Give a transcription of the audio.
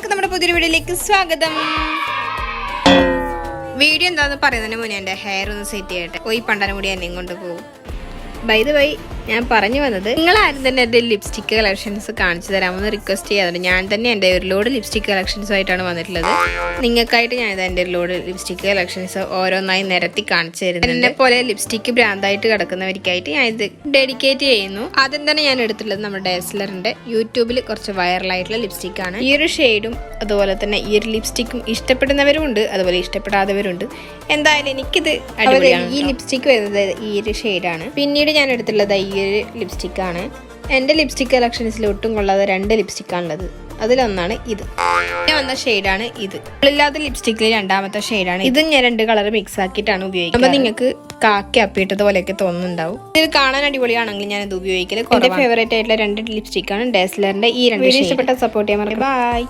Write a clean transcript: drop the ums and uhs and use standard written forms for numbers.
എല്ലാവർക്കും നമ്മുടെ പുതിയൊരു വീഡിയോയിലേക്ക് സ്വാഗതം. വീഡിയോ എന്താണെന്ന് പറയുന്നതിന് മുന്നേ എൻ്റെ ഹെയർ ഒന്ന് സെറ്റ് ചെയ്യട്ടെ. പോയി പണ്ടാനും കൂടി എന്നെയും കൊണ്ട് പോകും. ബൈ ദ വൈ, ഞാൻ പറഞ്ഞു വന്നത്, നിങ്ങളാരും തന്നെ എൻ്റെ ലിപ്സ്റ്റിക് കളക്ഷൻസ് കാണിച്ചു തരാമെന്ന് റിക്വസ്റ്റ് ചെയ്യാറുണ്ട്. ഞാൻ തന്നെ എൻ്റെ ഒരു ലോഡ് ലിപ്സ്റ്റിക് കളക്ഷൻസുമായിട്ടാണ് വന്നിട്ടുള്ളത്. നിങ്ങൾക്കായിട്ട് ഞാനിത് എൻ്റെ ഒരു ലോഡ് ലിപ്സ്റ്റിക് കളക്ഷൻസ് ഓരോന്നായി നിരത്തി കാണിച്ചു തരുന്നത്. എന്നെ പോലെ ലിപ്സ്റ്റിക് ഭ്രാന്തായിട്ട് കിടക്കുന്നവർക്കായിട്ട് ഞാൻ ഇത് ഡെഡിക്കേറ്റ് ചെയ്യുന്നു. ആദ്യം തന്നെ ഞാൻ എടുത്തിട്ടുള്ളത് നമ്മുടെ ഡേസ്ലറിൻ്റെ യൂട്യൂബിൽ കുറച്ച് വൈറലായിട്ടുള്ള ലിപ്സ്റ്റിക് ആണ്. ഈ ഒരു ഷെയ്ഡും അതുപോലെ തന്നെ ഈ ഒരു ലിപ്സ്റ്റിക്കും ഇഷ്ടപ്പെടുന്നവരും ഉണ്ട്, അതുപോലെ ഇഷ്ടപ്പെടാത്തവരുണ്ട്. എന്തായാലും എനിക്കിത് അടിപൊളിയാണ്. ഈ ലിപ്സ്റ്റിക് വരുന്നത് ഈ ഒരു ഷെയ്ഡാണ്. പിന്നീട് ഞാൻ എടുത്തിട്ടുള്ളത് ഈ ഒരു ലിപ്സ്റ്റിക്കാണ്. എൻ്റെ ലിപ്സ്റ്റിക് കളക്ഷൻസിൽ ഒട്ടും കൊള്ളാതെ 2 ലിപ്സ്റ്റിക്കാണുള്ളത്. അതിലൊന്നാണ് ഇത്. ഞാൻ വന്ന ഷെയ്ഡാണ് ഇത്. ഇല്ലാത്ത ലിപ്സ്റ്റിക്കിൽ രണ്ടാമത്തെ ഷെയ്ഡാണ് ഇത്. ഞാൻ 2 കളർ മിക്സ് ആക്കിയിട്ടാണ് ഉപയോഗിക്കുന്നത്. അപ്പോൾ നിങ്ങൾക്ക് കാക്കി അപ്പിയിട്ടത് പോലെയൊക്കെ തോന്നുന്നുണ്ടാവും. ഇത് കാണാൻ അടിപൊളിയാണെങ്കിൽ ഞാൻ ഇത് ഉപയോഗിക്കല്. എൻ്റെ ഫേവറേറ്റ് ആയിട്ടുള്ള 2 ലിപ്സ്റ്റിക്കാണ് ഡേസ്ലറിൻ്റെ ഈ 2. ഇഷ്ടപ്പെട്ട സപ്പോർട്ട് ചെയ്യാൻ മറക്കരുത്. ബൈ.